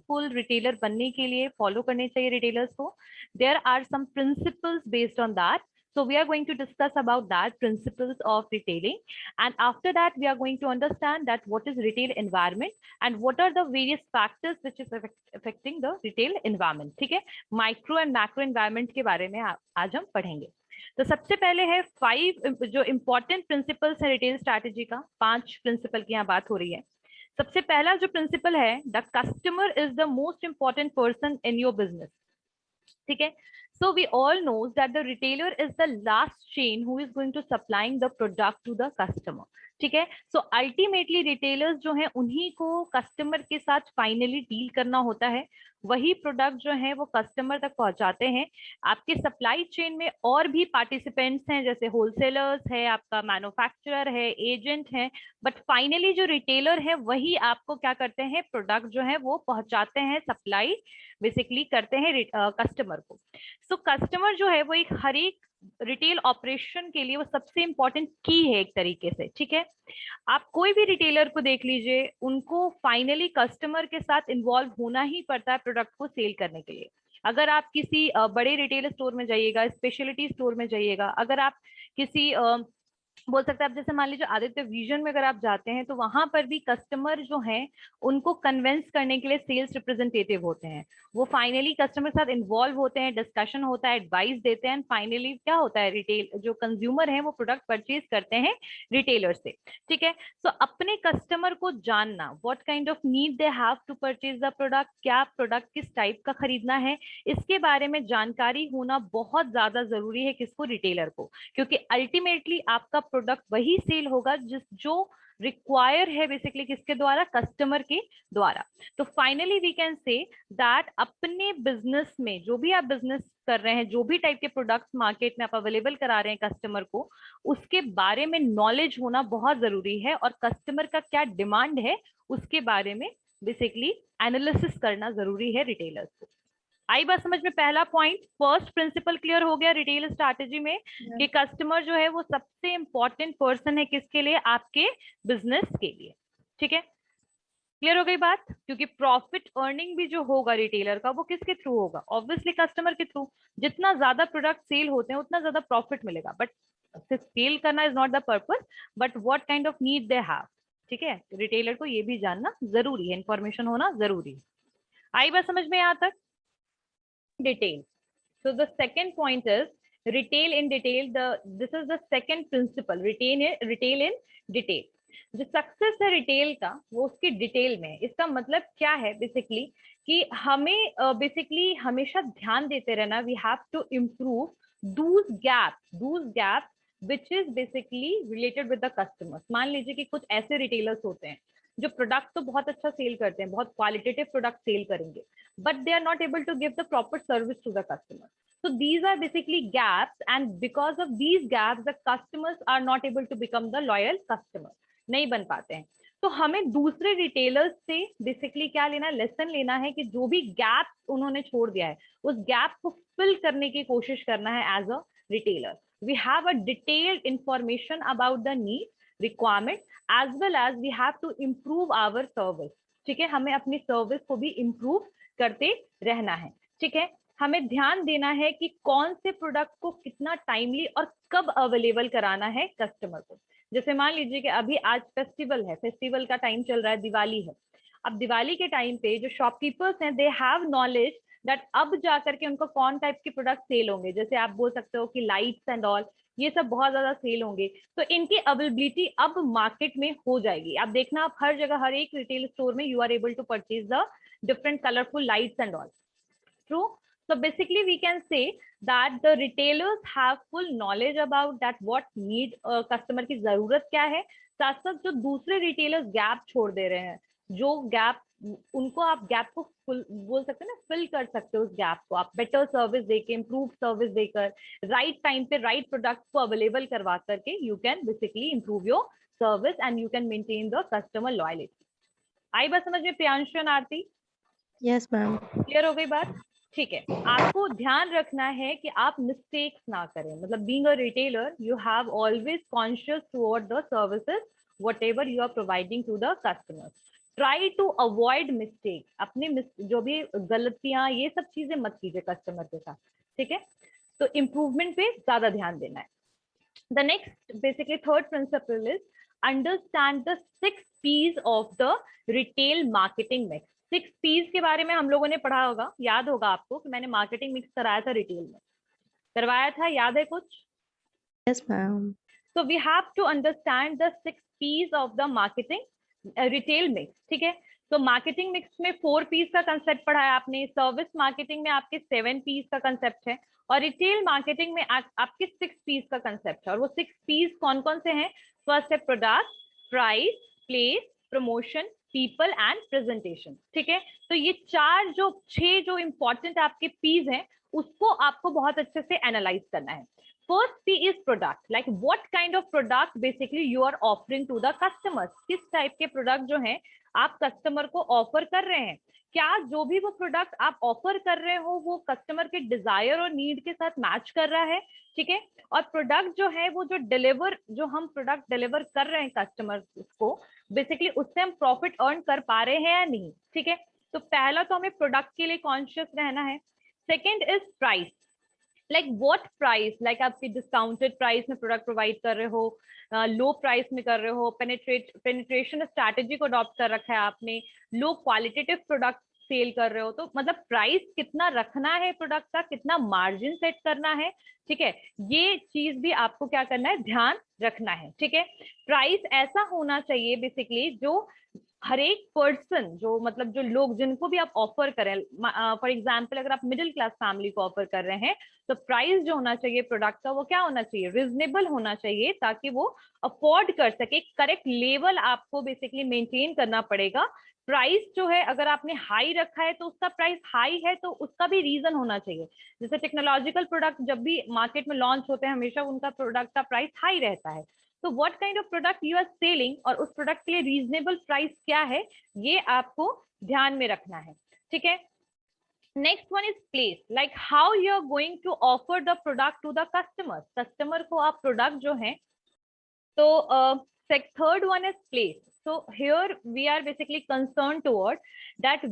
Successful retailer बनने के लिए फॉलो करने चाहिए रिटेलर्स को. There are some principles based on that. So we are going to discuss about that principles of retailing, and after that we are going to understand that what is retail environment and what are the various factors which is affecting the retail environment. ठीक है, micro and macro environment के बारे में आज हम पढ़ेंगे. तो सबसे पहले है 5 जो इंपॉर्टेंट प्रिंसिपल्स है रिटेल स्ट्रैटेजी का. 5 प्रिंसिपल की यहाँ बात हो रही है. सबसे पहला जो प्रिंसिपल है, the customer is the most important person in your business. ठीक है. So we all knows that the retailer is the last chain who is going to supplying the product to the customer. ठीक है. So ultimately retailers जो हैं उन्हीं को customer के साथ फाइनली डील करना होता है. वही प्रोडक्ट जो है वो कस्टमर तक पहुंचाते हैं. आपके सप्लाई चेन में और भी पार्टिसिपेंट्स हैं, जैसे होलसेलर्स है, आपका मैन्युफैक्चरर है, एजेंट है, बट फाइनली जो रिटेलर है वही आपको क्या करते हैं, प्रोडक्ट जो है वो पहुंचाते हैं, सप्लाई बेसिकली करते हैं कस्टमर को. सो कस्टमर जो है वो एक हर एक रिटेल ऑपरेशन के लिए वो सबसे इंपॉर्टेंट की है एक तरीके से. ठीक है. आप कोई भी रिटेलर को देख लीजिए, उनको फाइनली कस्टमर के साथ इन्वॉल्व होना ही पड़ता है प्रोडक्ट को सेल करने के लिए. अगर आप किसी बड़े रिटेल स्टोर में जाइएगा, स्पेशलिटी स्टोर में जाइएगा, अगर आप किसी बोल सकते हैं आप, जैसे मान लीजिए आदित्य विजन में अगर आप जाते हैं तो वहां पर भी कस्टमर जो हैं उनको कन्विंस करने के लिए सेल्स रिप्रेजेंटेटिव होते हैं. वो फाइनली कस्टमर के साथ इन्वॉल्व होते हैं, डिस्कशन होता है, एडवाइस देते हैं, फाइनली क्या होता है, रिटेल जो कंज्यूमर है वो प्रोडक्ट परचेज करते हैं रिटेलर से. ठीक है. सो अपने कस्टमर को जानना, what kind of need they have to purchase the product, क्या प्रोडक्ट किस टाइप का खरीदना है, इसके बारे में जानकारी होना बहुत ज्यादा जरूरी है. किसको, रिटेलर को. क्योंकि अल्टीमेटली आपका प्रोडक्ट वही सेल होगा जो रिक्वायर है बेसिकली किसके द्वारा, कस्टमर के द्वारा. तो finally we can say that अपने बिजनेस में जो भी आप बिजनेस कर रहे हैं, जो भी टाइप के प्रोडक्ट्स मार्केट में आप अवेलेबल करा रहे हैं कस्टमर को, उसके बारे में नॉलेज होना बहुत जरूरी है. और कस्टमर का क्या डिमांड है उसके बारे में बेसिकली एनालिसिस करना जरूरी है रिटेलर्स को. आई बात समझ में. पहला पॉइंट, फर्स्ट प्रिंसिपल क्लियर हो गया रिटेल स्ट्रैटेजी में कि कस्टमर जो है वो सबसे इंपॉर्टेंट पर्सन है किसके लिए, आपके बिजनेस के लिए. ठीक है. क्लियर हो गई बात. क्योंकि प्रॉफिट अर्निंग भी जो होगा रिटेलर का वो किसके थ्रू होगा, ऑब्वियसली कस्टमर के थ्रू. जितना ज्यादा प्रोडक्ट सेल होते हैं उतना ज्यादा प्रॉफिट मिलेगा. बट सेल करना is not the purpose, but what kind of need they have. ठीक है. रिटेलर को ये भी जानना जरूरी है, इंफॉर्मेशन होना जरूरी है. आई बात समझ में यहाँ तक. Detail. So the second point is retail in detail. This is the second principle. Retail in detail. जो सक्सेस है रिटेल का वो उसकी डिटेल में है. इसका मतलब क्या है बेसिकली कि हमें बेसिकली हमेशा ध्यान देते रहना. We have to improve those gap which is basically related with the customers. मान लीजिए कि कुछ ऐसे रिटेलर्स होते हैं जो प्रोडक्ट तो बहुत अच्छा सेल करते हैं, बहुत क्वालिटेटिव प्रोडक्ट सेल करेंगे, but they are not able to give the proper service to the customer. So these are basically gaps, and because of these gaps the customers are not able to become the loyal customer. नहीं बन पाते हैं. तो हमें दूसरे retailers से basically क्या लेना, लेसन लेना है कि जो भी गैप उन्होंने छोड़ दिया है उस गैप को फिल करने की कोशिश करना है as a retailer. We have a detailed information about the need, requirement, as well as we have to improve our service. ठीक है. हमें अपनी सर्विस को भी इम्प्रूव करते रहना है. ठीक है. हमें ध्यान देना है कि कौन से प्रोडक्ट को कितना टाइमली और कब अवेलेबल कराना है कस्टमर को. जैसे मान लीजिए कि अभी आज फेस्टिवल है, फेस्टिवल का टाइम चल रहा है, दिवाली है. अब दिवाली के टाइम पे जो शॉपकीपर्स हैं दे हैव नॉलेज दैट अब जाकर के उनको कौन टाइप के प्रोडक्ट सेल होंगे. जैसे आप बोल सकते हो कि लाइट्स एंड ऑल, ये सब बहुत ज्यादा सेल होंगे, तो इनकी अवेलेबिलिटी अब मार्केट में हो जाएगी. आप देखना, आप हर जगह हर एक रिटेल स्टोर में you are able to purchase the different colourful lights and all. True. So basically we can say that the retailers have full knowledge about that what need customer की जरूरत क्या है. साथ साथ जो दूसरे रिटेलर्स गैप छोड़ दे रहे हैं, जो गैप उनको आप गैप को फुल बोल सकते हैं ना, फिल कर सकते हो. उस गैप को आप बेटर सर्विस देके, इम्प्रूव सर्विस देकर, राइट टाइम पे राइट प्रोडक्ट को अवेलेबल करवा करके you can basically improve your service and you can maintain the customer loyalty. आई बात समझ में Priyanshu and Aarti? Yes ma'am. Clear हो गई बात. ठीक है. आपको ध्यान रखना है कि आप मिस्टेक्स ना करें. मतलब being a retailer you have always conscious toward the services whatever you are providing to the customers. Try to avoid mistake, अपने जो भी गलतियां ये सब चीजें मत कीजिए कस्टमर के साथ, ठीक है। तो इम्प्रूवमेंट पे ज्यादा ध्यान देना है। The next, basically third principle is understand the 6 P's of the retail marketing mix. 6 P's के बारे में हम लोगों ने पढ़ा होगा, याद होगा आपको कि मैंने मार्केटिंग मिक्स कराया था रिटेल में, करवाया था, याद है कुछ? Yes, ma'am. So we have to understand the 6 P's of the marketing retail mix, ठीक है। तो मार्केटिंग मिक्स में 4 P's का कंसेप्ट पढ़ा है आपने, सर्विस मार्केटिंग में आपके 7 P's का कंसेप्ट है, और रिटेल मार्केटिंग में आपके 6 P's का कंसेप्ट है। और वो 6 P's कौन कौन से हैं? फर्स्ट है product, price, place, promotion, people and presentation, ठीक है। तो ये 6 जो इंपॉर्टेंट आपके P's हैं, उसको आपको बहुत अच्छे से एनालाइज करना है। First P is product, like what kind of product basically you are offering to the customers, किस टाइप के प्रोडक्ट जो हैं आप कस्टमर को ऑफर कर रहे हैं, क्या जो भी वो प्रोडक्ट आप ऑफर कर रहे हो वो कस्टमर के डिजायर और नीड के साथ मैच कर रहा है, ठीक है। और प्रोडक्ट जो है वो जो हम प्रोडक्ट डिलीवर कर रहे हैं कस्टमर को, बेसिकली उससे हम प्रॉफिट अर्न कर पा रहे हैं या नहीं, ठीक है। तो पहला तो हमें प्रोडक्ट के लिए कॉन्शियस रहना है। Second is price, like what price, like आपकी डिस्काउंटेड प्राइस में प्रोडक्ट प्रोवाइड कर रहे हो, लो प्राइस में कर रहे हो, पेनिट्रेशन स्ट्रैटेजी को अडॉप्ट कर रखा है आपने, लो क्वालिटेटिव प्रोडक्ट सेल कर रहे हो, तो मतलब प्राइस कितना रखना है प्रोडक्ट का, कितना मार्जिन सेट करना है, ठीक है। ये चीज भी आपको क्या करना है, ध्यान रखना है, ठीक है। प्राइस ऐसा होना चाहिए बेसिकली जो हर एक पर्सन, जो मतलब जो लोग जिनको भी आप ऑफर करें, फॉर एग्जाम्पल अगर आप मिडिल क्लास फैमिली को ऑफर कर रहे हैं, तो प्राइस जो होना चाहिए प्रोडक्ट का वो क्या होना चाहिए, रिजनेबल होना चाहिए, ताकि वो अफोर्ड कर सके। करेक्ट लेवल आपको बेसिकली मेंटेन करना पड़ेगा। प्राइस जो है अगर आपने हाई रखा है तो उसका प्राइस हाई है, तो उसका भी रीजन होना चाहिए। जैसे टेक्नोलॉजिकल प्रोडक्ट जब भी मार्केट में लॉन्च होते हैं, हमेशा उनका प्रोडक्ट का प्राइस हाई रहता है। तो what kind of product you are selling, और उस प्रोडक्ट के लिए रीजनेबल प्राइस क्या है, ये आपको ध्यान में रखना है, ठीक है। Next one is place, like how you are going to offer the product to the customer, customer को आप प्रोडक्ट जो है, तो third one is place. So here we are basically concerned toward that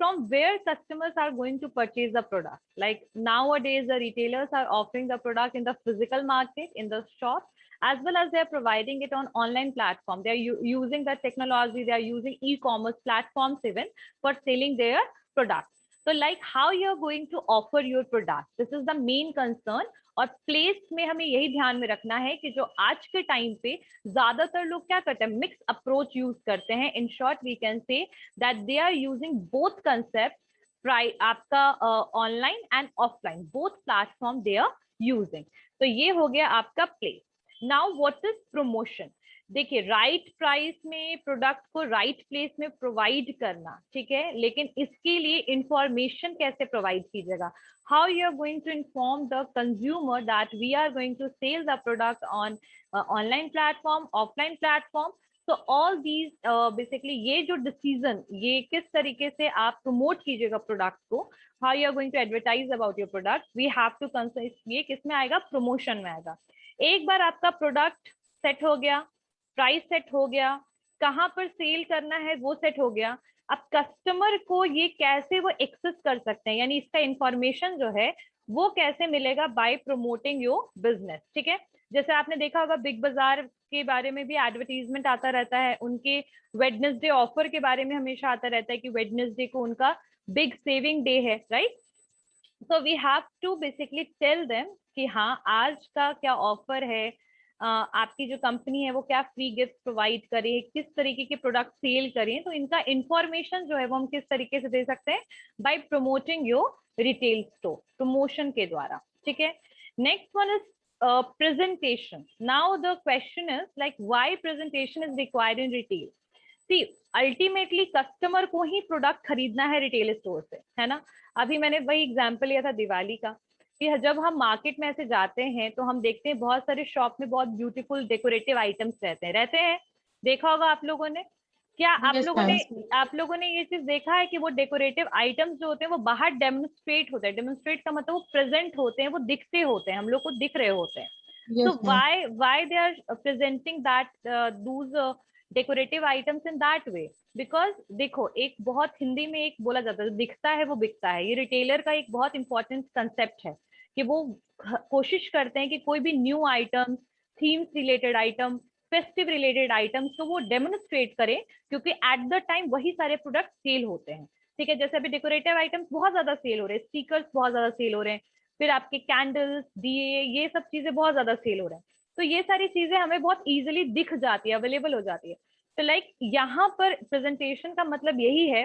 from where customers are going to purchase the product. Like nowadays the retailers are offering the product in the physical market, in the shop, as well as they are providing it on online platform. They are using the technology, they are using e-commerce platforms even for selling their products. So like how you are going to offer your product, this is the main concern. और place में हमें यही ध्यान में रखना है कि जो आज के टाइम पे ज्यादातर लोग क्या करते हैं, मिक्स अप्रोच यूज करते हैं। In short we can say that they are using both concept, आपका online and offline, both platform they are using. तो ये हो गया आपका place. Now what is promotion, देखिए राइट प्राइस में प्रोडक्ट को राइट प्लेस में प्रोवाइड करना, ठीक है, लेकिन इसके लिए इंफॉर्मेशन कैसे प्रोवाइड कीजिएगा, how you are going to inform the consumer that we are going to sell the product on online platform, offline platform. So all these basically ये जो decision, ये किस तरीके से आप promote कीजिएगा प्रोडक्ट को, how you are going to advertise about your product, we have to consider, ये किस में आएगा, प्रमोशन में आएगा। एक बार आपका प्रोडक्ट सेट हो गया, प्राइस सेट हो गया, कहाँ पर सेल करना है वो सेट हो गया, अब कस्टमर को ये कैसे वो एक्सेस कर सकते हैं, यानी इसका इंफॉर्मेशन जो है वो कैसे मिलेगा, बाय प्रमोटिंग योर बिजनेस, ठीक है। जैसे आपने देखा होगा बिग बाजार के बारे में भी एडवर्टीजमेंट आता रहता है, उनके वेडनेसडे ऑफर के बारे में हमेशा आता रहता है कि वेडनेसडे को उनका बिग सेविंग डे है, right. So we have to basically tell them कि हाँ आज का क्या ऑफर है, आपकी जो कंपनी है वो क्या फ्री गिफ्ट प्रोवाइड करे, किस तरीके के प्रोडक्ट सेल करें, तो इनका इंफॉर्मेशन जो है वो हम किस तरीके से दे सकते हैं, bye promoting your retail store, promotion के द्वारा, ठीक है। Next one is presentation. Now the question is like why presentation is required in retail. See, ultimately customer को ही प्रोडक्ट खरीदना है रिटेल स्टोर से, है ना। अभी मैंने वही एग्जांपल लिया था दिवाली का, कि जब हम मार्केट में ऐसे जाते हैं तो हम देखते हैं बहुत सारे शॉप में बहुत ब्यूटीफुल डेकोरेटिव आइटम्स रहते हैं, देखा होगा आप लोगों ने। क्या आप लोगों ने ये चीज देखा है कि वो डेकोरेटिव आइटम्स जो होते हैं वो बाहर डेमोन्स्ट्रेट होते हैं, डेमोन्स्ट्रेट का मतलब वो प्रेजेंट होते हैं, वो दिखते होते हैं, हम लोग को दिख रहे होते हैं। So why they are presenting that those decorative items in that way, because देखो एक बहुत हिंदी में एक बोला जाता है, दिखता है वो बिकता है। ये रिटेलर का एक बहुत इंपॉर्टेंट कंसेप्ट है कि वो कोशिश करते हैं कि कोई भी new item, themes related item, festive related items तो वो डेमोन्स्ट्रेट करें, क्योंकि एट द टाइम वही सारे प्रोडक्ट सेल होते हैं। ठीक है, जैसे अभी डेकोरेटिव आइटम्स बहुत ज्यादा सेल हो रहे हैं, स्टिकर्स बहुत ज्यादा सेल हो रहे हैं, फिर आपके कैंडल्स, दिए, ये सब चीजें बहुत ज्यादा सेल हो रहे हैं। तो ये सारी चीजें हमें बहुत इजीली दिख जाती है, अवेलेबल हो जाती है। तो लाइक यहाँ पर प्रेजेंटेशन का मतलब यही है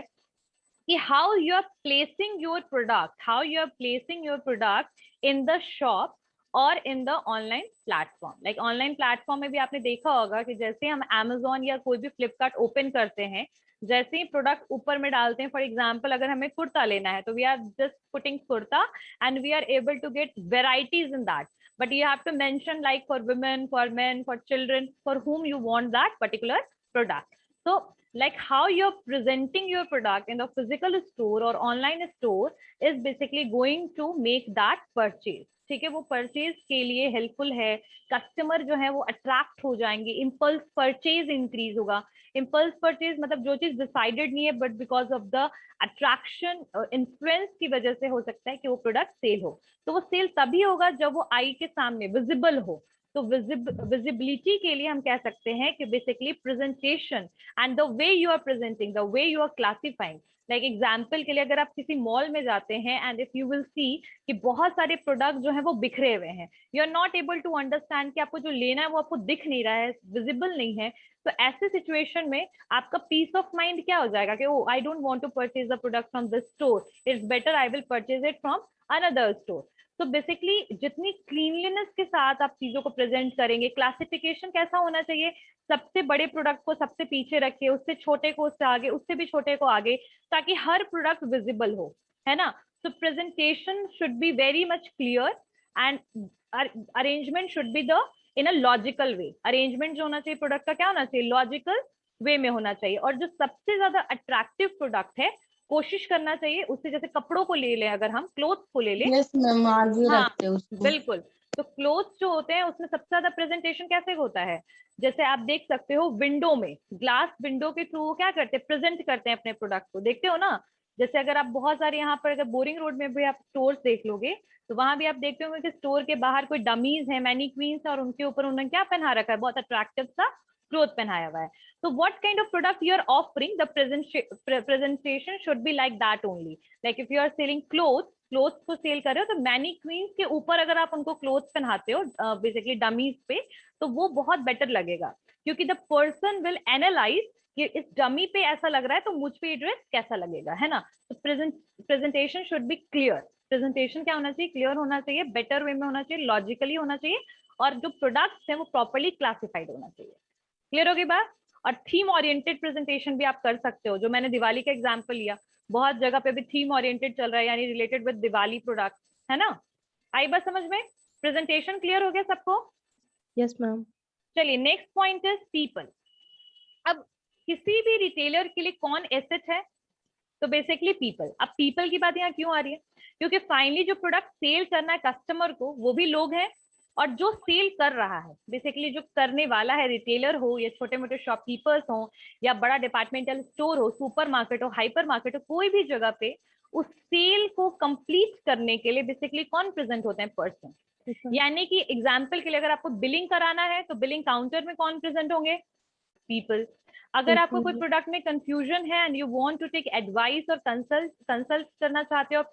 कि how you are placing your product, how you are placing your product in the shop और in the online platform। like online platform में भी आपने देखा होगा कि जैसे हम Amazon या कोई भी फ्लिपकार्ट ओपन करते हैं, जैसे ही प्रोडक्ट ऊपर में डालते हैं, फॉर एग्जाम्पल अगर हमें कुर्ता लेना है तो we are just putting kurta and we are able to get varieties in that, but you have to mention like for women, for men, for children, for whom you want that particular product. So like how you're presenting your product in the physical store or online store is basically going to make that purchase। ठीक है, वो purchase के लिए helpful है, customer जो है वो attract हो जाएंगे, इम्पल्स परचेज इंक्रीज होगा। इम्पल्स परचेज मतलब जो चीज डिसाइडेड नहीं है but because of the attraction influence की वजह से हो सकता है कि वो प्रोडक्ट सेल हो। तो वो सेल तभी होगा जब वो आई के सामने विजिबल हो। तो विजिबिलिटी के लिए हम कह सकते हैं कि basically presentation and the way you are presenting, the way you are classifying. Like example के लिए अगर आप किसी मॉल में जाते हैं and if you will see कि बहुत सारे प्रोडक्ट जो है वो बिखरे हुए हैं, you are not able to understand कि आपको जो लेना है वो आपको दिख नहीं रहा है, विजिबल नहीं है। तो ऐसे सिचुएशन में आपका पीस ऑफ माइंड क्या हो जाएगा कि oh I don't want to purchase the product from this store, it's better I will purchase it from another store. तो बेसिकली जितनी क्लीनलीनेस के साथ आप चीजों को प्रेजेंट करेंगे, क्लासिफिकेशन कैसा होना चाहिए, सबसे बड़े प्रोडक्ट को सबसे पीछे रखे, उससे छोटे को उससे आगे, उससे भी छोटे को आगे, ताकि हर प्रोडक्ट विजिबल हो, है ना। तो presentation should be very much clear and arrangement should be the in a logical way. Arrangement जो होना चाहिए प्रोडक्ट का क्या होना चाहिए, लॉजिकल वे में होना चाहिए। और जो सबसे ज्यादा अट्रैक्टिव प्रोडक्ट है, कोशिश करना चाहिए उससे, जैसे कपड़ों को ले लें, अगर हम क्लोथ्स को ले लें। यस मैम, आगे हाँ रखते हैं उसको। बिल्कुल। तो क्लोथ्स जो होते हैं उसमें सबसे ज्यादा प्रेजेंटेशन कैसे होता है, जैसे आप देख सकते हो विंडो में, ग्लास विंडो के थ्रू क्या करते हैं, प्रेजेंट करते हैं अपने प्रोडक्ट को, देखते हो ना। जैसे अगर आप बहुत सारे यहाँ पर अगर बोरिंग रोड में भी आप स्टोर्स देख लोगे तो वहां भी आप देखते होंगे कि स्टोर के बाहर कोई डमीज है, मैनीक्वींस, और उनके ऊपर उन्होंने क्या पहना रखा है, बहुत अट्रैक्टिव सा क्लोथ पहनाया हुआ है। तो what kind of product you are offering, the presentation should be like that only। like if you are selling clothes को सेल कर रहे हो तो मैनीक्वींस के ऊपर अगर आप उनको क्लोथ्स पहनाते हो बेसिकली डमीज पे, तो वो बहुत बेटर लगेगा, क्योंकि द पर्सन विल एनालाइज कि इस डमी पे ऐसा लग रहा है तो मुझ पे ये ड्रेस कैसा लगेगा, है ना। तो presentation should be clear. Presentation क्या होना चाहिए, क्लियर होना चाहिए, बेटर वे में होना चाहिए, लॉजिकली होना चाहिए, और जो प्रोडक्ट्स हैं वो प्रॉपरली क्लासिफाइड होना चाहिए। क्लियर होगी बात। और थीम ओरिएंटेड प्रेजेंटेशन भी आप कर सकते हो, जो मैंने दिवाली का एग्जांपल लिया, बहुत जगह पे भी थीम ओरिएंटेड चल रहा है, यानी रिलेटेड विद दिवाली प्रोडक्ट, है ना। आई बात समझ में, प्रेजेंटेशन क्लियर हो गया सबको। Yes ma'am. चलिए नेक्स्ट पॉइंट इज पीपल। अब किसी भी रिटेलर के लिए कौन एसेट है, तो बेसिकली पीपल। अब पीपल की बात यहाँ क्यों आ रही है, क्योंकि फाइनली जो प्रोडक्ट सेल करना है कस्टमर को वो भी लोग हैं, और जो सेल कर रहा है बेसिकली जो करने वाला है, रिटेलर हो या छोटे मोटे शॉपकीपर्स हो या बड़ा डिपार्टमेंटल स्टोर हो, सुपरमार्केट हो, हाइपर मार्केट हो, कोई भी जगह पे उस सेल को कंप्लीट करने के लिए बेसिकली कौन प्रेजेंट होते हैं, पर्सन। यानी कि एग्जाम्पल के लिए अगर आपको बिलिंग कराना है तो बिलिंग काउंटर में कौन प्रेजेंट होंगे, पीपल। अगर आपको कोई प्रोडक्ट में कंफ्यूजन है and you want to take advice और कंसल्ट करना चाहते हो आप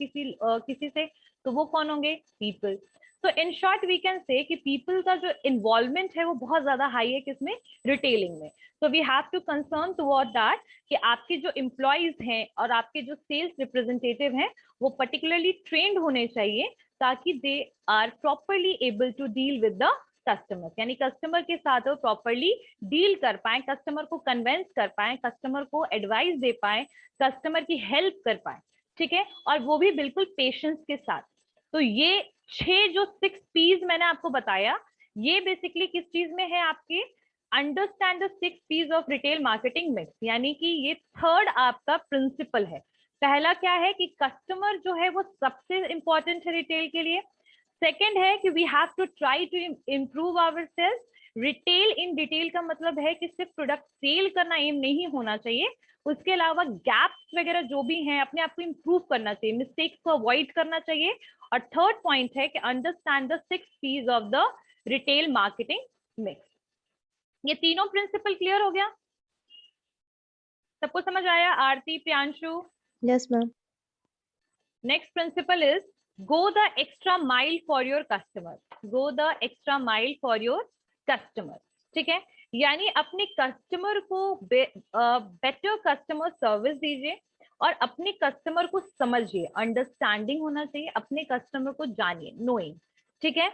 किसी से, तो वो कौन होंगे, पीपल। तो इन शॉर्ट वी कैन से कि पीपल का जो इन्वॉल्वमेंट है वो बहुत ज्यादा हाई है, किसमें, रिटेलिंग में। तो we have to concern toward that कि आपके जो एम्प्लॉयज हैं और आपके जो सेल्स रिप्रेजेंटेटिव हैं वो पर्टिकुलरली ट्रेंड होने चाहिए, ताकि they are properly able to deal with the customer, यानी कस्टमर के साथ वो प्रॉपरली डील कर पाए, कस्टमर को कन्वेंस कर पाए, कस्टमर को एडवाइस दे पाए, कस्टमर की हेल्प कर पाए, ठीक है, और वो भी बिल्कुल पेशेंस के साथ। तो ये 6 पीज मैंने आपको बताया, ये बेसिकली किस चीज में है आपके, understand the 6 Ps of retail marketing mix, यानी कि ये थर्ड आपका प्रिंसिपल है। पहला क्या है कि कस्टमर जो है वो सबसे इंपॉर्टेंट है रिटेल के लिए। सेकेंड है कि we have to try to improve our sales retail in detail का मतलब है कि सिर्फ प्रोडक्ट सेल करना एम नहीं होना चाहिए, उसके अलावा गैप्स वगैरह जो भी हैं अपने आप को इम्प्रूव करना चाहिए, मिस्टेक्स को अवॉइड करना चाहिए। और थर्ड पॉइंट है कि understand the 6 P's of the retail marketing mix. ये तीनों प्रिंसिपल क्लियर हो गया? सबको समझ आया? Aarti, Priyanshu? Yes, ma'am. Next principle is go the extra mile for your customer. Go the extra mile for your customer, ठीक है? यानी अपने कस्टमर को बेटर कस्टमर सर्विस दीजिए और अपने कस्टमर को समझिए, अंडरस्टैंडिंग होना चाहिए, अपने कस्टमर को जानिए, नोइंग, ठीक है?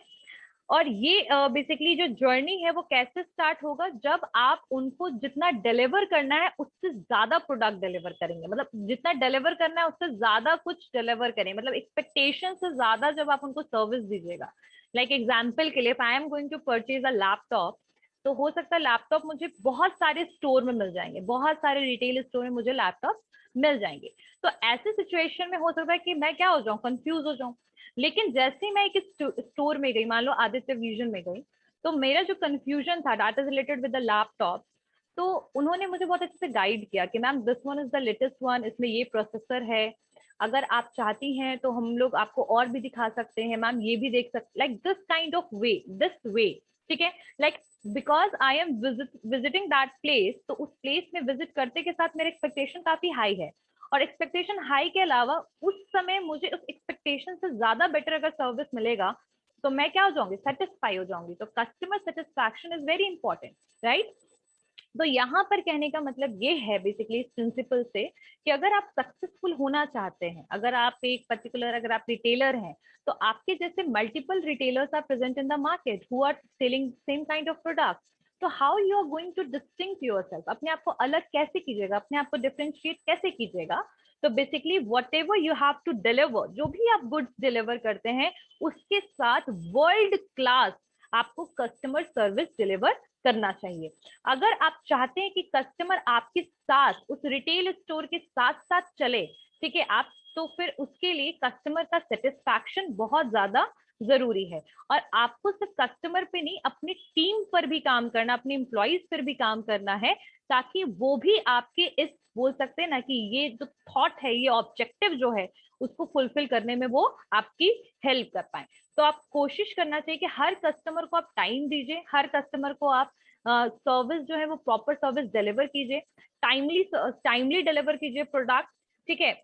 और ये बेसिकली जो जर्नी है वो कैसे स्टार्ट होगा, जब आप उनको जितना डिलीवर करना है उससे ज्यादा प्रोडक्ट डिलीवर करेंगे, मतलब जितना डिलीवर करना है उससे ज्यादा कुछ डिलीवर करें, मतलब एक्सपेक्टेशन से ज्यादा जब आप उनको सर्विस दीजिएगा। लाइक एग्जाम्पल के लिए, if I am going to purchase a laptop, तो हो सकता है लैपटॉप मुझे बहुत सारे स्टोर में मिल जाएंगे, बहुत सारे रिटेल स्टोर में मुझे लैपटॉप मिल जाएंगे। तो ऐसे सिचुएशन में हो सकता है कि मैं क्या हो जाऊं, कंफ्यूज हो जाऊं। लेकिन जैसे ही मैं एक स्टोर में गई, मान लो आदित्य विजन में गई, तो मेरा जो कंफ्यूजन था that is related with the laptop, तो उन्होंने मुझे बहुत अच्छे से गाइड किया कि ma'am this one is the latest one, इसमें ये प्रोसेसर है, अगर आप चाहती हैं तो हम लोग आपको और भी दिखा सकते हैं, मैम ये भी देख सकते, like this kind of way, this way, ठीक है? Like because I am visiting that place, तो उस प्लेस में विजिट करते के साथ मेरे एक्सपेक्टेशन काफी हाई है, और एक्सपेक्टेशन हाई के अलावा उस समय मुझे उस एक्सपेक्टेशन से ज्यादा बेटर अगर सर्विस मिलेगा तो मैं क्या हो जाऊंगी, सेटिस्फाई हो जाऊंगी। तो customer satisfaction is very important, right? तो यहाँ पर कहने का मतलब ये है बेसिकली इस प्रिंसिपल से कि अगर आप सक्सेसफुल होना चाहते हैं, अगर आप एक पर्टिकुलर, अगर आप रिटेलर हैं, तो आपके जैसे multiple retailers are present in the market who are selling same kind of product, तो how you are going to distinct yourself, अपने आप को अलग कैसे कीजिएगा, अपने आप को डिफरेंशिएट कैसे कीजिएगा? तो basically what you have to deliver, जो भी आप गुड्स डिलीवर करते हैं उसके साथ वर्ल्ड क्लास आपको कस्टमर सर्विस डिलीवर करना चाहिए। अगर आप चाहते हैं कि कस्टमर आपके साथ उस रिटेल स्टोर के साथ साथ चले, ठीक है, आप, तो फिर उसके लिए कस्टमर का सेटिस्फैक्शन बहुत ज्यादा जरूरी है। और आपको सिर्फ कस्टमर पे नहीं, अपनी टीम पर भी काम करना, अपने एम्प्लॉइज पर भी काम करना है, ताकि वो भी आपके इस, बोल सकते हैं ना कि ये जो थॉट है, ये ऑब्जेक्टिव जो है, उसको फुलफिल करने में वो आपकी हेल्प कर पाए। तो आप कोशिश करना चाहिए कि हर कस्टमर को आप टाइम दीजिए, हर कस्टमर को आप सर्विस जो है वो प्रॉपर सर्विस डिलीवर कीजिए, टाइमली डिलीवर कीजिए प्रोडक्ट, ठीक है?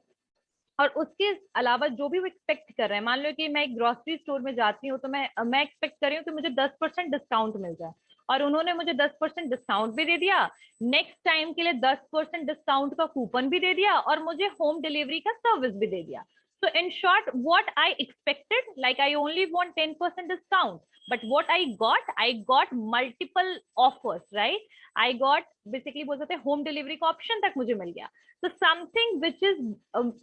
और उसके अलावा जो भी वो एक्सपेक्ट कर रहे हैं, मान लो कि मैं एक ग्रोसरी स्टोर में जाती हूँ, तो मैं एक्सपेक्ट कर रही हूँ कि मुझे 10% डिस्काउंट मिल जाए, और उन्होंने मुझे 10% डिस्काउंट भी दे दिया, नेक्स्ट टाइम के लिए 10% डिस्काउंट का कूपन भी दे दिया, और मुझे होम डिलीवरी का सर्विस भी दे दिया। So in short, what I expected, like I only want 10% discount, but what I got multiple offers, right? I got basically बोल सकते हैं होम डिलीवरी का ऑप्शन तक मुझे मिल गया। तो समथिंग विच इज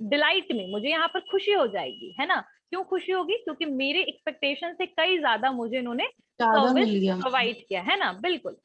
डिलाइट में, मुझे यहाँ पर खुशी हो जाएगी, है ना? क्यों खुशी होगी? क्योंकि मेरे एक्सपेक्टेशन से कई ज्यादा मुझे इन्होंने सर्विस प्रोवाइड किया, है ना? बिल्कुल।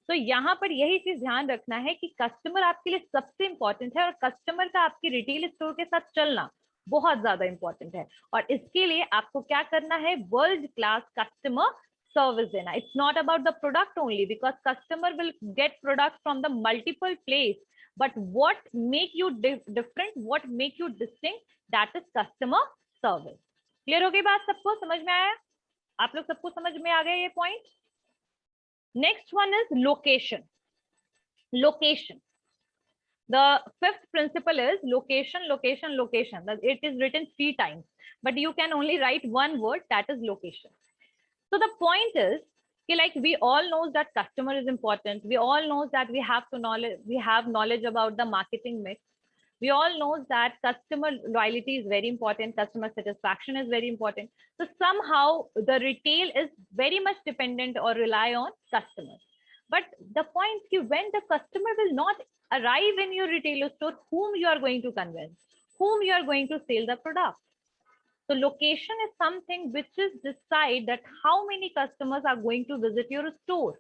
तो यहाँ पर यही चीज ध्यान रखना है कि कस्टमर आपके लिए सबसे इंपॉर्टेंट है, और कस्टमर का आपके रिटेल स्टोर के साथ चलना बहुत ज्यादा इंपॉर्टेंट है। और इसके लिए आपको क्या करना है, वर्ल्ड क्लास कस्टमर सर्विस देना। It's not about the product only, because customer will get product from the multiple place, but what make you different, what make you distinct, that is customer service. Clear हो गई बात? सबको समझ में आया? आप लोग सबको समझ में आ गया ये point? Next one is location. Location, the fifth principle is location, location, location. It is written 3 times, but you can only write one word, that is location. So the point is, like we all knows that customer is important. We all knows that we have knowledge about the marketing mix. We all knows that customer loyalty is very important. Customer satisfaction is very important. So somehow the retail is very much dependent or rely on customers. But the point is, when the customer will not arrive in your retail store, whom you are going to convince, whom you are going to sell the product. So location is something which is decide that how many customers are going to visit your store.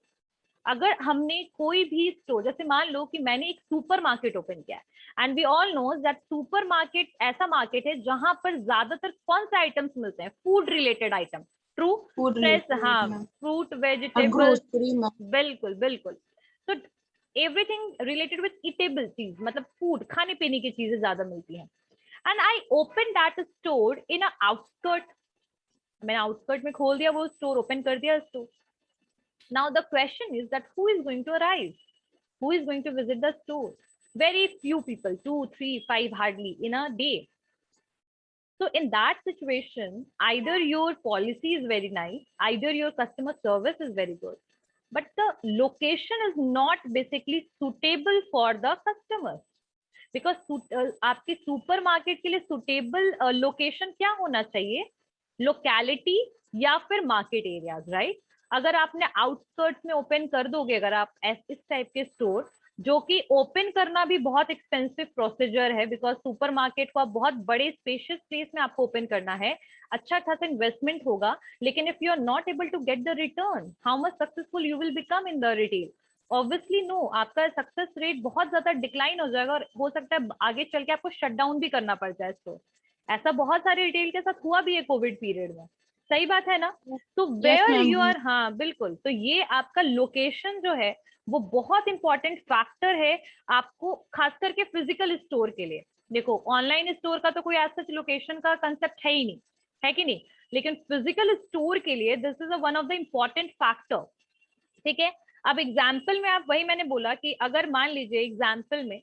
अगर हमने कोई भी store, जैसे मान लो कि मैंने एक super market open किया है, and we all knows that supermarket ऐसा मार्केट है जहां पर ज्यादातर कौन से आइटम्स मिलते हैं, food related item, true, Food fresh, related, हाँ, ma'am. Fruit, A vegetables, grocery, ma'am. बिल्कुल बिल्कुल। तो एवरीथिंग रिलेटेड विद ईटेबल चीज, मतलब फूड, खाने पीने की चीजें ज्यादा मिलती हैं। And I open that store in outskirt, मैंने आउटस्कर्ट में खोल दिया वो स्टोर, ओपन कर दिया store. Now the question is that who is going to arrive, who is going to visit the store? Very few people, 2, 3, 5 hardly in a day. So in that situation, either your policy is very nice, either your customer service is very good, but the location is not basically suitable for the customers. Because आपके supermarket के लिए suitable location क्या होना चाहिए? Locality या फिर market areas, right? अगर आपने आउटस्कर्ट्स में ओपन कर दोगे, अगर आप इस टाइप के स्टोर, जो कि ओपन करना भी बहुत एक्सपेंसिव प्रोसीजर है, बिकॉज सुपरमार्केट को आप बहुत बड़े स्पेशियस प्लेस में आपको ओपन करना है, अच्छा खासा इन्वेस्टमेंट होगा, लेकिन if you are not able to get the return, how much successful you will become in the retail? Obviously no, आपका सक्सेस रेट बहुत ज्यादा डिक्लाइन हो जाएगा, और हो सकता है आगे चल के आपको शट डाउन भी करना पड़ जाए स्टोर। ऐसा बहुत सारे रिटेल के साथ हुआ भी है कोविड पीरियड में, सही बात है ना? तो Yes, where ma'am. You are, हाँ बिल्कुल, तो ये आपका लोकेशन जो है वो बहुत इंपॉर्टेंट फैक्टर है आपको, खास करके फिजिकल स्टोर के लिए। देखो, ऑनलाइन स्टोर का तो कोई ऐसा लोकेशन का कंसेप्ट है ही नहीं, है कि नहीं? लेकिन फिजिकल स्टोर के लिए this is one of the important factor, ठीक है? अब एग्जाम्पल में आप, वही मैंने बोला कि अगर मान लीजिए एग्जाम्पल में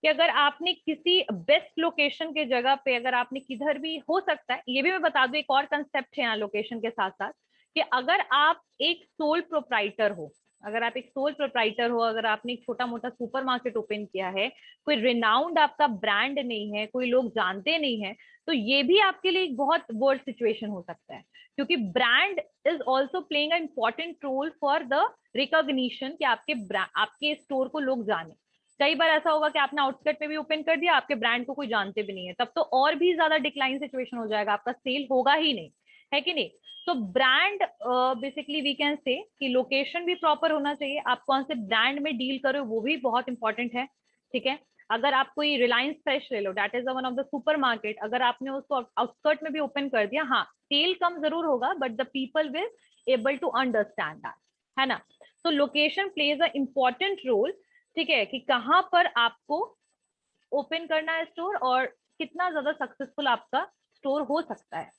कि अगर आपने किसी बेस्ट लोकेशन के जगह पे, अगर आपने किधर भी, हो सकता है ये भी मैं बता दूं, एक और कंसेप्ट है यहाँ लोकेशन के साथ साथ, कि अगर आप एक सोल प्रोप्राइटर हो, अगर आप एक सोल प्रोप्राइटर हो, अगर आपने एक छोटा मोटा सुपरमार्केट ओपन किया है, कोई रिनाउंड आपका ब्रांड नहीं है, कोई लोग जानते नहीं है, तो ये भी आपके लिए एक बहुत वर्स्ट सिचुएशन हो सकता है, क्योंकि brand is also playing a important role for the recognition, कि आपके स्टोर को लोग जाने। कई बार ऐसा होगा कि आपने आउटस्कर्ट में भी ओपन कर दिया, आपके ब्रांड को कोई जानते भी नहीं है, तब तो और भी ज्यादा डिक्लाइन सिचुएशन हो जाएगा, आपका सेल होगा ही नहीं, है कि नहीं? तो ब्रांड, बेसिकली वी कैन से कि लोकेशन भी प्रॉपर होना चाहिए, आप कौन से ब्रांड में डील करो वो भी बहुत इंपॉर्टेंट है, ठीक है? अगर आप कोई रिलायंस फ्रेश ले लो, that is one of the supermarket, अगर आपने उसको आउटस्कर्ट में भी ओपन कर दिया, हाँ सेल कम जरूर होगा, but the people will able to understand that, है ना? तो location plays a important role, ठीक है, कि कहाँ पर आपको ओपन करना है स्टोर, और कितना ज्यादा सक्सेसफुल आपका स्टोर हो सकता है।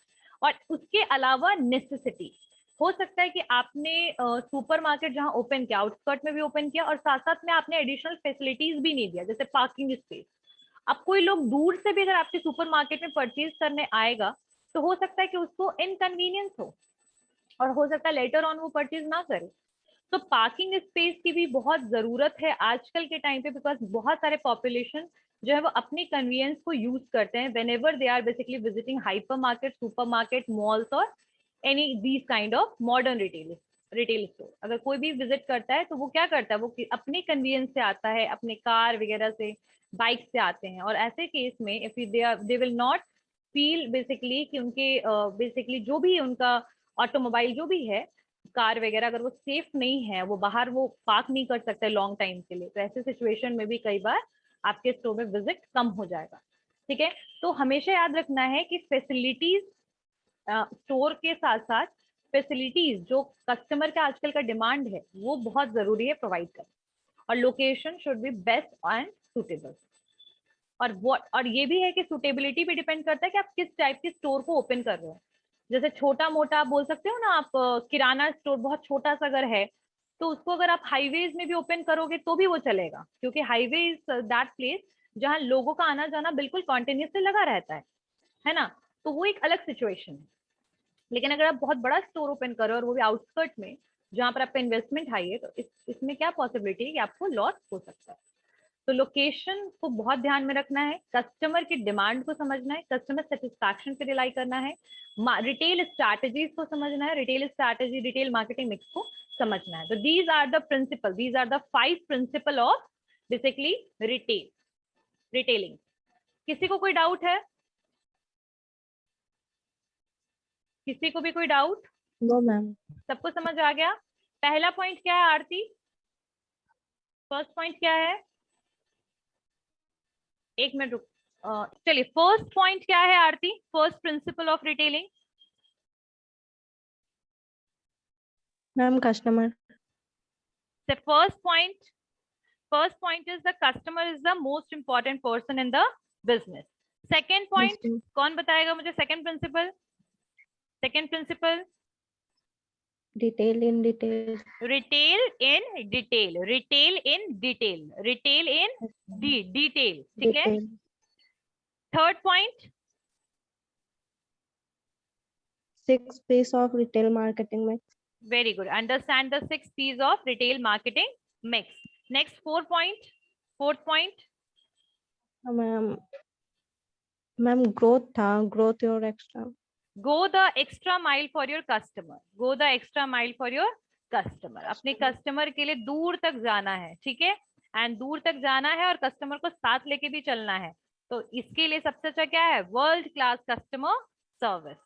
और उसके अलावा नेसेसिटी, हो सकता है कि आपने सुपरमार्केट जहां ओपन किया, आउटस्कर्ट में भी ओपन किया, और साथ साथ में आपने एडिशनल फैसिलिटीज भी नहीं दिया, जैसे पार्किंग स्पेस। अब कोई लोग दूर से भी अगर आपके सुपरमार्केट में परचेज करने आएगा, तो हो सकता है कि उसको इनकन्वीनियंस हो, और हो सकता है लेटर ऑन वो परचेज ना करे। तो पार्किंग स्पेस की भी बहुत जरूरत है आजकल के टाइम पे, बिकॉज बहुत सारे पॉपुलेशन जो है वो अपनी कन्वीनियंस को यूज करते हैं whenever they are basically visiting hypermarket, supermarket, malls, और any these kind of modern retail store. अगर कोई भी विजिट करता है तो वो क्या करता है, वो अपनी कन्वीनियंस से आता है, अपने कार वगैरह से, बाइक से आते हैं, और ऐसे केस में if they will not feel basically कि उनके बेसिकली जो भी उनका ऑटोमोबाइल जो भी है, कार वगैरह, अगर वो सेफ नहीं है, वो बाहर वो पार्क नहीं कर सकते लॉन्ग टाइम के लिए, तो ऐसे सिचुएशन में भी कई बार आपके स्टोर में विजिट कम हो जाएगा, ठीक है? तो हमेशा याद रखना है कि फैसिलिटीज, स्टोर के साथ साथ फैसिलिटीज जो कस्टमर का आजकल का डिमांड है वो बहुत जरूरी है प्रोवाइड करना, और location should be best and suitable. और ये भी है कि सुटेबिलिटी भी डिपेंड करता है कि आप किस टाइप के स्टोर को ओपन कर रहे हो। जैसे छोटा मोटा आप बोल सकते हो ना, आप किराना स्टोर बहुत छोटा सा अगर है, तो उसको अगर आप हाईवेज में भी ओपन करोगे तो भी वो चलेगा, क्योंकि हाईवे इज दैट प्लेस जहाँ लोगों का आना जाना बिल्कुल कॉन्टिन्यूसली लगा रहता है ना? तो वो एक अलग सिचुएशन है। लेकिन अगर आप बहुत बड़ा स्टोर ओपन करो और वो भी आउटस्कर्ट में, जहाँ पर आपका इन्वेस्टमेंट हाई है, तो इसमें क्या पॉसिबिलिटी है कि आपको लॉस हो सकता है। तो लोकेशन को बहुत ध्यान में रखना है, कस्टमर की डिमांड को समझना है, कस्टमर सेटिस्फैक्शन पे रिलाई करना है, रिटेल स्ट्रैटेजीज को समझना है, retail strategy, retail marketing mix को समझना है। तो these are the principle, these are the 5 principle of basically retailing. किसी को कोई डाउट है? किसी को भी कोई डाउट? No, ma'am. सबको समझ आ गया? पहला पॉइंट क्या है आरती? फर्स्ट पॉइंट क्या है? एक मिनट रुक, चलिए फर्स्ट पॉइंट क्या है Aarti? First principle of retailing. Ma'am, customer. The first point is the customer is the most important person in the business. Second Yes, point, ma'am. कौन बताएगा मुझे second principle? Second principle, Detail in detail. retail in detail, retail in detail, retail in detail, ठीक है? Detail. Third point, 6 piece of retail marketing mix. very good. Understand the 6 P's of retail marketing mix. Next, fourth point, Ma'am, growth था, growth your extra. go the extra mile for your customer. Go the extra mile for your customer. अपने customer के लिए दूर तक जाना है, ठीक है? एंड दूर तक जाना है और कस्टमर को साथ लेके भी चलना है. तो इसके लिए सबसे अच्छा क्या है? World class customer service.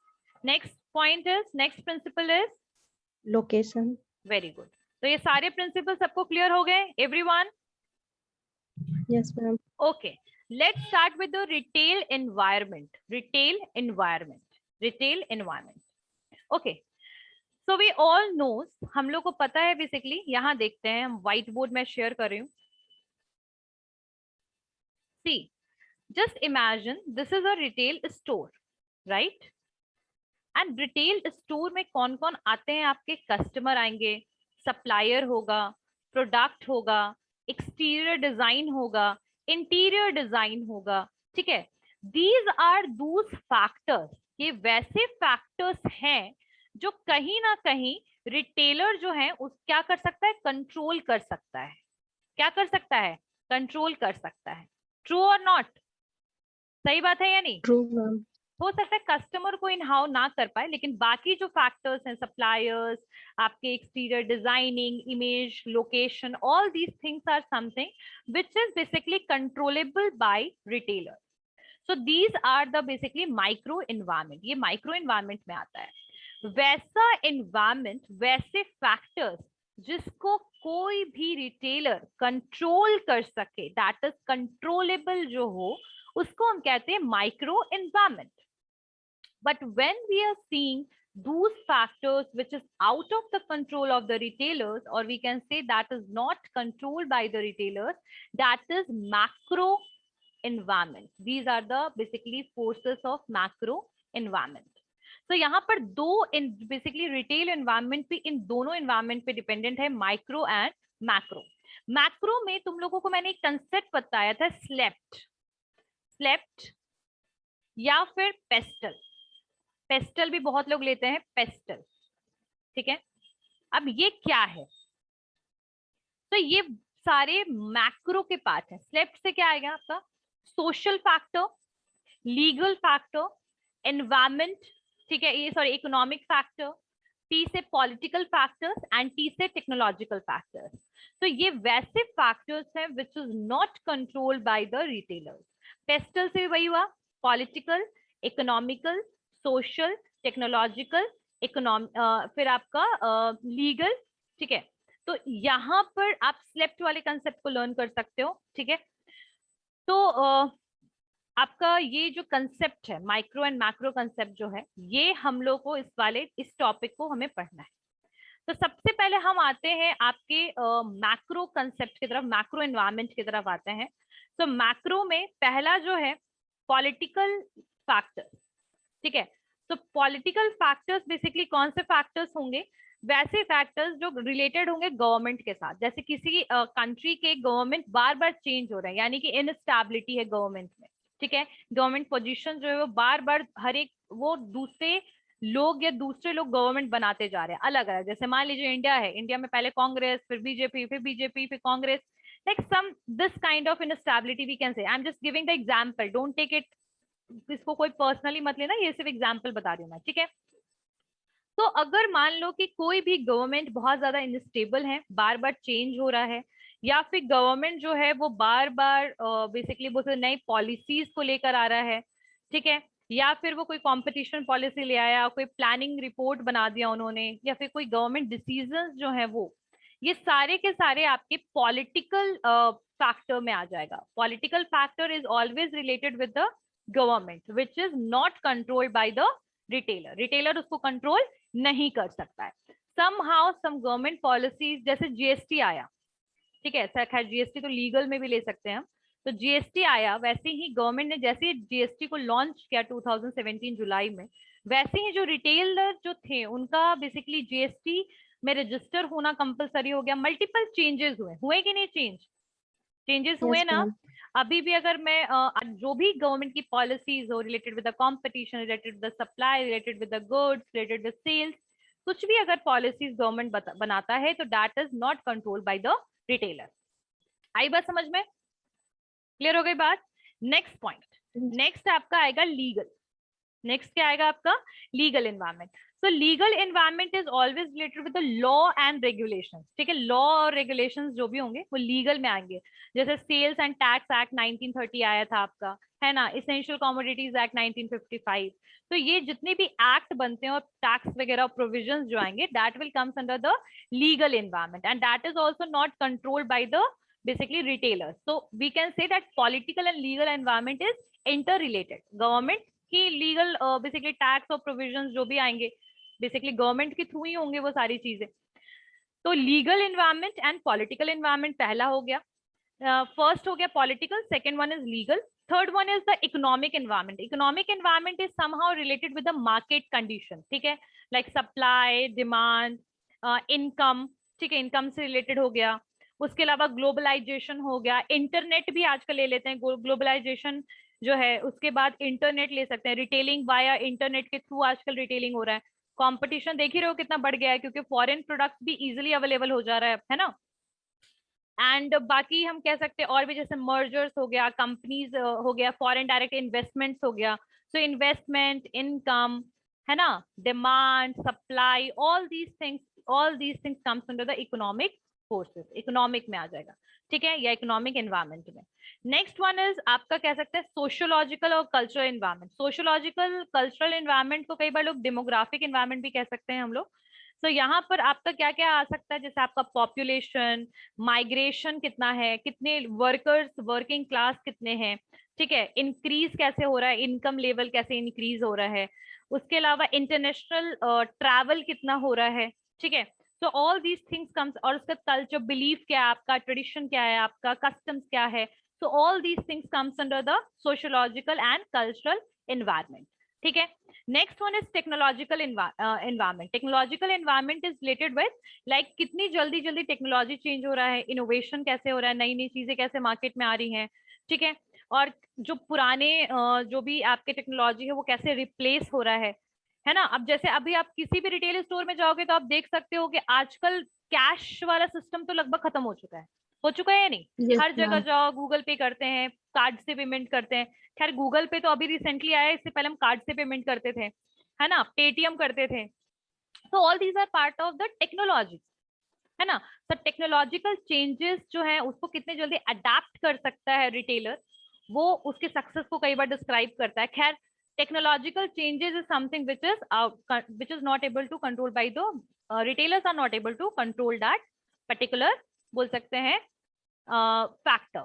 Next point is, next principle is Location. Very good. तो ये सारे प्रिंसिपल सबको क्लियर हो गए everyone? Yes, ma'am. Okay, let's start with the retail environment. Retail environment. Retail environment. Okay, so we all knows, हम लोग को पता है बेसिकली. यहाँ देखते हैं, हम व्हाइट बोर्ड में शेयर कर रही हूँ. See, just imagine this is a retail store, right? And retail store में कौन कौन आते हैं? आपके कस्टमर आएंगे, सप्लायर होगा, प्रोडक्ट होगा, एक्सटीरियर डिजाइन होगा, इंटीरियर डिजाइन होगा, ठीक है? दीज आर दूस फैक्टर्स. ये वैसे फैक्टर्स हैं जो कहीं ना कहीं रिटेलर जो है उस क्या कर सकता है? कंट्रोल कर सकता है. क्या कर सकता है? कंट्रोल कर सकता है. ट्रू और नॉट? सही बात है या नहीं? True, ma'am. हो सकता है कस्टमर को इन हाउ ना कर पाए, लेकिन बाकी जो फैक्टर्स हैं, सप्लायर्स, आपके exterior designing, image, location, all these things are something which is basically controllable by retailer. So these are the basically micro environment. ये माइक्रो एनवायरनमेंट में आता है. वैसा एनवायरनमेंट, वैसे फैक्टर्स जिसको कोई भी रिटेलर कंट्रोल कर सके, दैट इज कंट्रोलेबल जो हो, उसको हम कहते हैं micro environment. But when we are seeing those factors which is out of the control of the retailers, or we can say that is not controlled by the retailers, that is macro environment. These are the basically forces of macro environment. So यहाँ पर दो in basically retail environment पे, इन दोनों environment पे dependent है, micro and macro. Macro में तुम लोगों को मैंने एक concept बताया था, slept या फिर pestle. पेस्टल भी बहुत लोग लेते हैं, पेस्टल, ठीक है? अब ये क्या है? तो ये सारे मैक्रो के पार्ट हैं. स्लेप्ट से क्या आएगा आपका? Social factor, legal factor, environment, ठीक है? ये सॉरी इकोनॉमिक फैक्टर. टी से पॉलिटिकल फैक्टर्स एंड टी से टेक्नोलॉजिकल फैक्टर्स. तो ये वैसे फैक्टर्स हैं which is not controlled by the retailers. Pastel से वही हुआ, पॉलिटिकल, इकोनॉमिकल, सोशल, टेक्नोलॉजिकल, फिर आपका लीगल, ठीक है? तो यहाँ पर आप स्लेप्ट वाले कंसेप्ट को लर्न कर सकते हो, ठीक है? तो आपका ये जो कंसेप्ट है, माइक्रो एंड मैक्रो कंसेप्ट जो है, ये हम लोग को इस टॉपिक को हमें पढ़ना है. तो सबसे पहले हम आते हैं आपके मैक्रो कंसेप्ट की तरफ, मैक्रो एनवायरनमेंट की तरफ आते हैं. तो मैक्रो में पहला जो है पॉलिटिकल फैक्टर्स, ठीक है? तो पॉलिटिकल फैक्टर्स बेसिकली कौन से फैक्टर्स होंगे? वैसे फैक्टर्स जो रिलेटेड होंगे गवर्नमेंट के साथ. जैसे किसी कंट्री के गवर्नमेंट बार बार चेंज हो रहे हैं, यानी कि इनस्टेबिलिटी है गवर्नमेंट में, ठीक है? गवर्नमेंट पोजीशन जो है वो बार बार हर एक वो दूसरे लोग या दूसरे लोग गवर्नमेंट बनाते जा रहे हैं अलग अलग. जैसे मान लीजिए इंडिया है, इंडिया में पहले कांग्रेस, फिर बीजेपी, फिर Congress, like some this kind of instability we can say. I am just giving the example, don't take it, इसको कोई पर्सनली मत लेना, ये सिर्फ एग्जांपल बता रही हूँ मैं, ठीक है? तो अगर मान लो कि कोई भी गवर्नमेंट बहुत ज्यादा इनस्टेबल है, बार बार चेंज हो रहा है, या फिर गवर्नमेंट जो है वो बार बार बेसिकली वो नई पॉलिसीज को लेकर आ रहा है, ठीक है? या फिर वो कोई कंपटीशन पॉलिसी ले आया, कोई प्लानिंग रिपोर्ट बना दिया उन्होंने, या फिर कोई गवर्नमेंट डिसीजंस जो है वो, ये सारे के सारे आपके पॉलिटिकल फैक्टर में आ जाएगा. Political factor is always related with the government which is not controlled by the retailer. Retailer उसको कंट्रोल नहीं कर सकता है. somehow some government policies, जैसे जीएसटी आया, ठीक है, खैर जीएसटी तो लीगल में भी ले सकते हैं हम, तो जीएसटी आया, वैसे ही गवर्नमेंट ने जैसे जीएसटी को लॉन्च किया 2017 जुलाई में, वैसे ही जो रिटेलर जो थे उनका बेसिकली जीएसटी में रजिस्टर होना कंपलसरी हो गया। मल्टीपल चेंजेस हुए कि नहीं, चेंजेस हुए Yes, ना। ma'am. अभी भी अगर मैं जो भी गवर्नमेंट की पॉलिसीज हो related with the competition, related with the supply, related with the goods, related with sales, कुछ भी अगर पॉलिसीज गवर्नमेंट बनाता है तो that is not controlled by the retailer. आई बात समझ में? क्लियर हो गई बात? नेक्स्ट पॉइंट, नेक्स्ट आपका आएगा लीगल। नेक्स्ट क्या आएगा आपका? Legal environment. So legal environment is always related with the law and regulations, ठीक है, लॉ और रेगुलेशंस जो भी होंगे वो लीगल में आएंगे। जैसे सेल्स एंड टैक्स एक्ट 1930 आया था आपका, है ना, एसेंशियल कमोडिटीज एक्ट 1955। तो ये जितने भी एक्ट बनते हैं और टैक्स वगैरह प्रोविजंस जो आएंगे, that will comes under the legal environment and that is also not controlled by the basically retailers. So we can say that political and legal environment is interrelated. Government की legal basically tax और provisions जो भी आएंगे basically government के through ही होंगे वो सारी चीजें। तो legal environment and political environment पहला हो गया, फर्स्ट हो गया political, second one is legal, third one is the economic environment. Economic environment is somehow related with the market condition, ठीक है, लाइक सप्लाई, डिमांड, इनकम, ठीक है, इनकम से रिलेटेड हो गया। उसके अलावा ग्लोबलाइजेशन हो गया, इंटरनेट भी आजकल ले लेते हैं, ग्लोबलाइजेशन जो है, उसके बाद इंटरनेट ले सकते हैं, रिटेलिंग वाया इंटरनेट के थ्रू आजकल रिटेलिंग हो रहा है। कंपटीशन देख ही रहे हो कितना बढ़ गया है, क्योंकि फॉरेन प्रोडक्ट्स भी इजीली अवेलेबल हो जा रहा है ना। एंड बाकी हम कह सकते हैं और भी, जैसे मर्जर्स हो गया, कंपनीज हो गया, फॉरेन डायरेक्ट इन्वेस्टमेंट्स हो गया। सो इन्वेस्टमेंट, इनकम, है ना, demand, supply, all these things comes under the economic forces, economic में आ जाएगा, ठीक है, या इकोनॉमिक एनवायरनमेंट में। नेक्स्ट वन इज आपका कह सकते हैं सोशियोलॉजिकल और cultural environment. Sociological cultural environment को कई बार लोग डेमोग्राफिक एनवायरनमेंट भी कह सकते हैं हम लोग। तो यहाँ पर आपका क्या क्या आ सकता है, जैसे आपका पॉपुलेशन, माइग्रेशन कितना है, कितने वर्कर्स, वर्किंग क्लास कितने हैं, ठीक है, इंक्रीज कैसे हो रहा है, इनकम लेवल कैसे इंक्रीज हो रहा है, उसके अलावा इंटरनेशनल ट्रैवल कितना हो रहा है, ठीक है। So all these things comes, और उसका कल्चर, बिलीफ क्या है आपका, ट्रेडिशन क्या है आपका, कस्टम्स क्या है। So all these things comes under the sociological and cultural environment, ठीक है। Next one is technological environment. Technological environment is related with like कितनी जल्दी जल्दी टेक्नोलॉजी चेंज हो रहा है, इनोवेशन कैसे हो रहा है, नई नई चीजें कैसे मार्केट में आ रही हैं, ठीक है। और जो पुराने जो भी आपके टेक्नोलॉजी है वो कैसे रिप्लेस हो रहा है ना। अब जैसे अभी आप किसी भी रिटेल स्टोर में जाओगे तो आप देख सकते हो कि आजकल कैश वाला सिस्टम तो लगभग खत्म हो चुका है या नहीं? Yes, हर जगह ma'am. जाओ, गूगल पे करते हैं, कार्ड से पेमेंट करते हैं। खैर गूगल पे तो अभी रिसेंटली आया, इससे पहले हम कार्ड से पेमेंट करते थे, है ना, पेटीएम करते थे। तो all these are part of the technology, है ना। तो टेक्नोलॉजिकल चेंजेस जो है उसको कितने जल्दी अडेप्ट कर सकता है रिटेलर, वो उसके सक्सेस को कई बार डिस्क्राइब करता है। खैर technological changes is something which is not able to control by the retailers are not able to control that particular, बोल सकते हैं फैक्टर,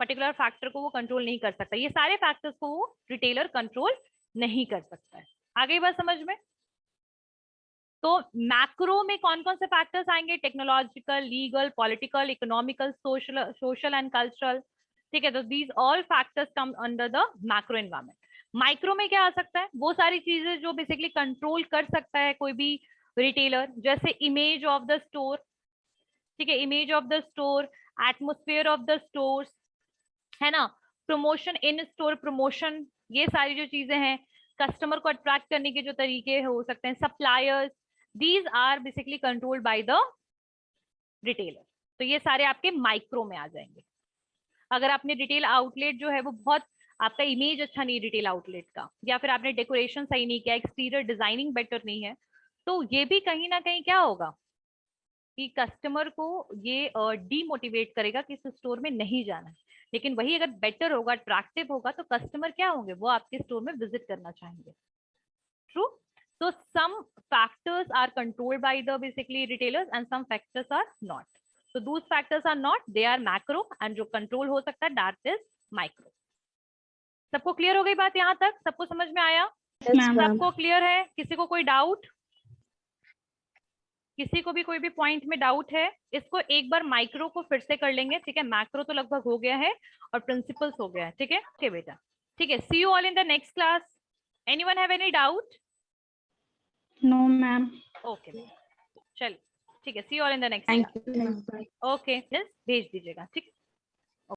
पर्टिकुलर फैक्टर को वो कंट्रोल नहीं कर सकता। ये सारे फैक्टर्स को वो रिटेलर कंट्रोल नहीं कर सकता है। आगे बात समझ में? तो मैक्रो में कौन कौन से फैक्टर्स आएंगे? Technological, legal, political, economical, social and cultural, ठीक है। तो these all factors come under the macro environment. Micro में क्या आ सकता है? वो सारी चीजें जो बेसिकली कंट्रोल कर सकता है कोई भी रिटेलर, जैसे इमेज ऑफ द स्टोर, ठीक है, image of the store, atmosphere of the stores, है ना, प्रमोशन, इन स्टोर प्रमोशन, ये सारी जो चीजें हैं, कस्टमर को अट्रैक्ट करने के जो तरीके हो सकते हैं, suppliers, these are basically controlled by the retailer. तो ये सारे आपके माइक्रो में आ जाएंगे। अगर आपने रिटेल आउटलेट जो है वो बहुत, आपका इमेज अच्छा नहीं रिटेल आउटलेट का, या फिर आपने डेकोरेशन सही नहीं किया, एक्सटीरियर डिजाइनिंग बेटर नहीं है, तो ये भी कहीं ना कहीं क्या होगा कि कस्टमर को ये डीमोटिवेट करेगा कि इस स्टोर में नहीं जाना है। लेकिन वही अगर बेटर होगा, अट्रैक्टिव होगा, तो कस्टमर क्या होंगे, वो आपके स्टोर में विजिट करना चाहेंगे। True. So some factors are controlled by the basically retailers and some factors are not. So those factors are not, they are macro, and जो control हो सकता है that is micro. सबको क्लियर हो गई बात यहाँ तक? सबको समझ में आया? Yes, ma'am. सबको क्लियर है? किसी को कोई डाउट? किसी को भी कोई भी पॉइंट में डाउट है? इसको एक बार माइक्रो को फिर से कर लेंगे, ठीक है? मैक्रो तो लगभग हो गया है और प्रिंसिपल्स हो गया है, ठीक है? ओके बेटा, ठीक है। See you all in the next class. Anyone have any doubt? No ma'am. Okay चलिए, ठीक है। See you all in the next thank class. You. Okay, भेज दीजिएगा, ठीक है।